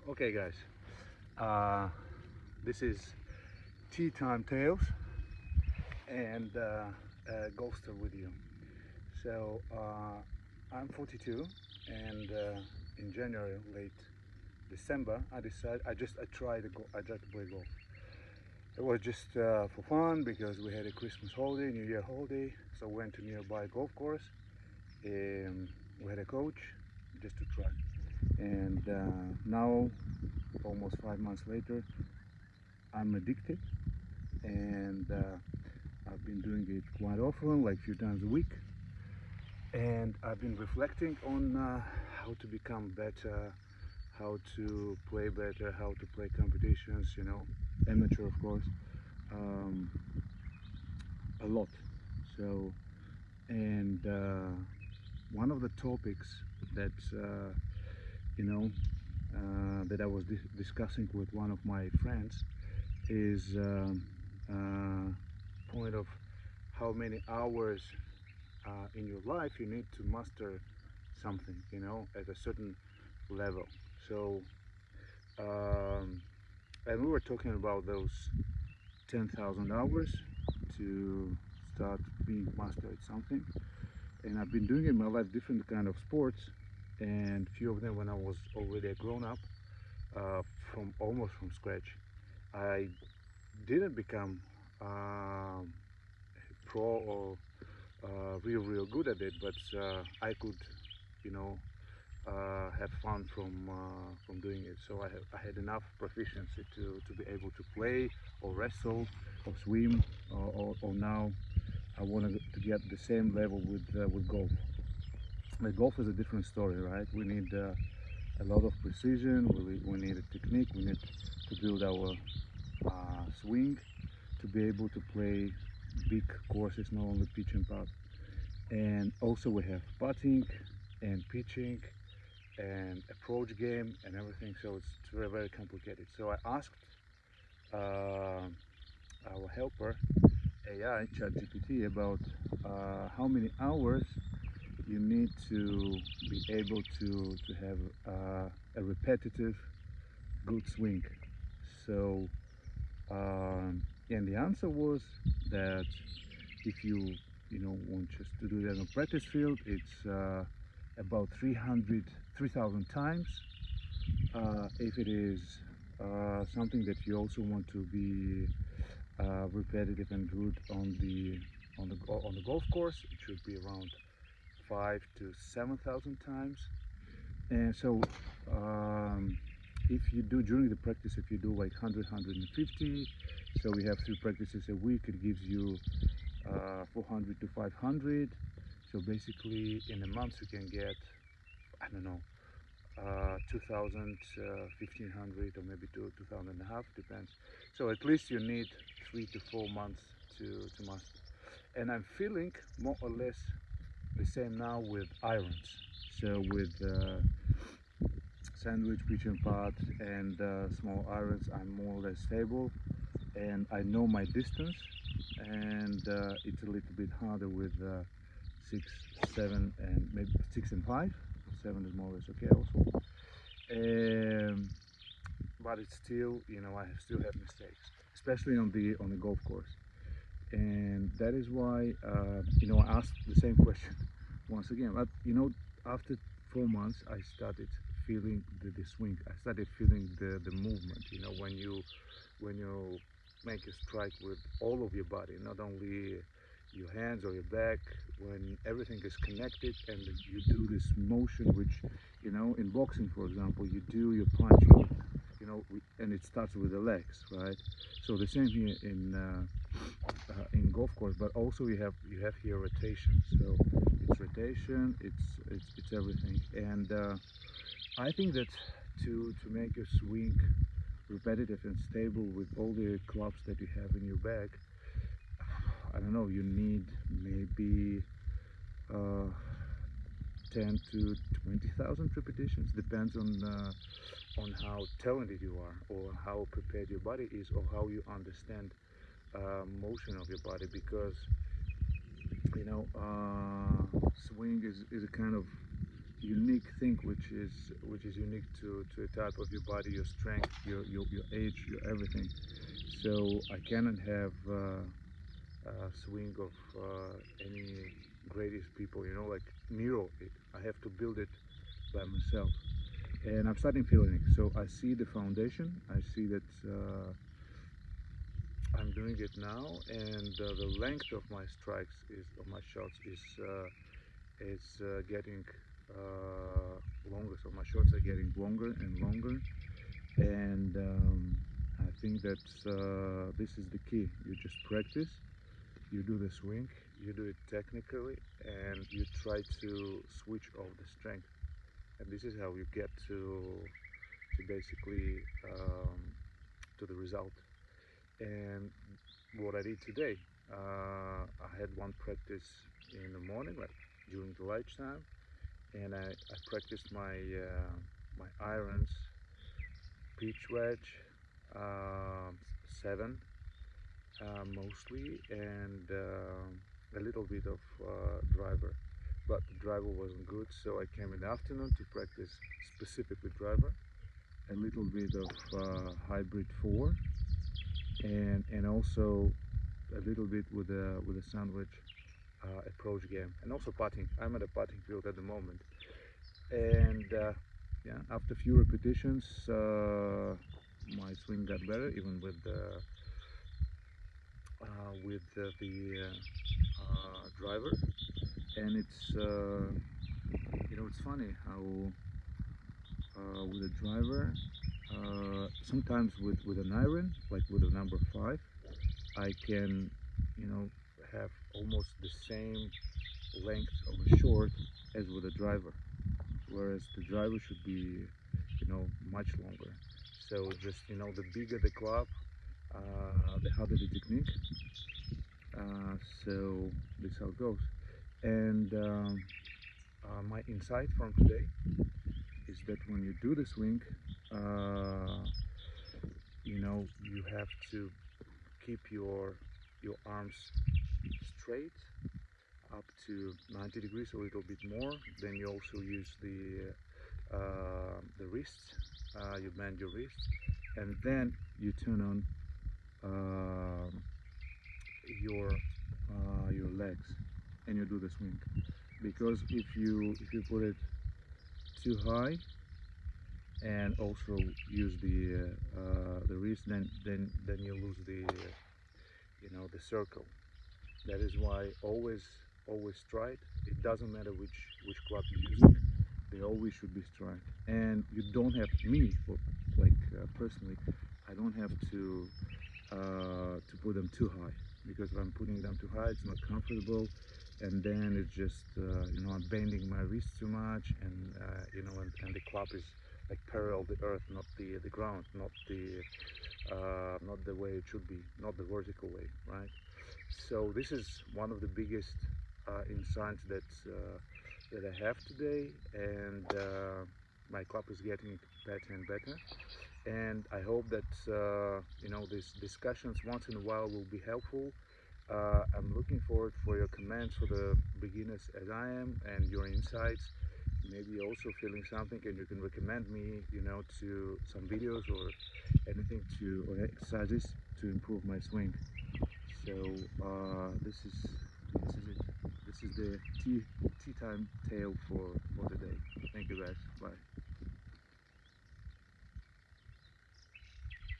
Okay, guys. Uh, this is Tea Time Tales and Ghoster with you. I'm 42, and in January, late December, I tried to play golf. It was just for fun because we had a Christmas holiday, New Year holiday. So we went to nearby golf course. We had a coach just to try. And now, almost 5 months later, I'm addicted, and I've been doing it quite often, like a few times a week. And I've been reflecting on how to become better, how to play better, how to play competitions, amateur, of course, um, a lot. So, and one of the topics that, you know, that I was discussing with one of my friends is point of how many hours in your life you need to master something, at a certain level. So, um, and we were talking about those 10,000 hours to start being master at something. And I've been doing in my life different kind of sports, and few of them when I was already a grown up, uh, from almost from scratch. I didn't become um, pro or real good at it, but I could, you know, have fun from doing it. So I had enough proficiency to be able to play or wrestle or swim, or now I wanted to get the same level with golf. But golf is a different story, right? We need a lot of precision. We need a technique. We need to build our swing to be able to play big courses, not only pitch and putt. And also we have putting and pitching and approach game and everything. So it's very complicated. So I asked uh, our helper AI ChatGPT about how many hours you need to be able to have a repetitive good swing. So and the answer was that if you want just to do that on practice field, it's about 3,000 times. If it is something that you also want to be repetitive and good on the golf course, it should be around 5 to 7,000 times. And so, um, if you do during the practice, if you do like 100, so we have 3 practices a week, it gives you 400 to 500. So basically, in a month, you can get, I don't know, 2,000, 1,500, or maybe 2,000 and a half, depends. So at least you need 3 to 4 months to master. And I'm feeling more or less the same now with irons. So with sandwich, pitch and putt, and small irons, I'm more or less stable, and I know my distance. And it's a little bit harder with 6, 7, and maybe 6 and 5. 7 is more or less okay also. Um, but it's still, I still have mistakes, especially on the golf course. And that is why, I asked the same question once again. But after 4 months, I started feeling the swing. I started feeling the movement. When you make a strike with all of your body, not only your hands or your back, when everything is connected and you do this motion, which, in boxing, for example, you do your punching, and it starts with the legs, right? So the same here in golf course, but also you have here rotation. So it's rotation, it's everything, and I think that to make your swing repetitive and stable with all the clubs that you have in your bag, I don't know, you need maybe uh, 10 to 20,000 repetitions. Depends on how talented you are, or how prepared your body is, or how you understand motion of your body, because swing is a kind of unique thing which is unique to a type of your body, your strength, your age, your everything. So I cannot have a swing of any greatest people, like Nero. I have to build it by myself, and I'm starting feeling it. So I see the foundation. I see that I'm doing it now, and the length of my strikes of my shots is getting longer. So my shots are getting longer and longer, and I think that this is the key. You just practice, you do the swing, you do it technically, and you try to switch off the strength. And this is how you get to basically to the result. And what I did today, I had one practice in the morning, like during the lunchtime, and I practiced my irons, pitch wedge, um, 7 mostly, and a little bit of driver. But the driver wasn't good, so I came in the afternoon to practice specifically driver, a little bit of hybrid 4, and also a little bit with a sandwich approach game, and also putting. I'm at a putting field at the moment, and yeah, after a few repetitions, my swing got better, even with the driver. And it's funny how with a driver, sometimes with an iron, like with a number 5, I can, you know, have almost the same length of a short as with a driver, whereas the driver should be, much longer. So just, the bigger the club, the harder the technique. So this is how it goes. And my insight from today is that when you do the swing, you have to keep your arms straight up to 90 degrees, or a little bit more. Then you also use the wrists. You bend your wrists, and then you turn on your legs, and you do the swing. Because if you put it too high and also use the wrist, then you lose the circle. That is why always straight. It doesn't matter which club you're using. They always should be straight. And you don't have me, like personally, I don't have to put them too high, because if I'm putting them too high, it's not comfortable, and then it's just I'm bending my wrist too much, and and the club is like parallel the earth, not the ground, not the way it should be, not the vertical way, right? So this is one of the biggest insights that I have today, and my club is getting better and better. And I hope that these discussions once in a while will be helpful. I'm looking forward for your comments for the beginners as I am, and your insights. Maybe you're also feeling something, and you can recommend me, to some videos or anything or exercises to improve my swing. So this is it. This is the tea time tale for the day. Thank you guys. Bye.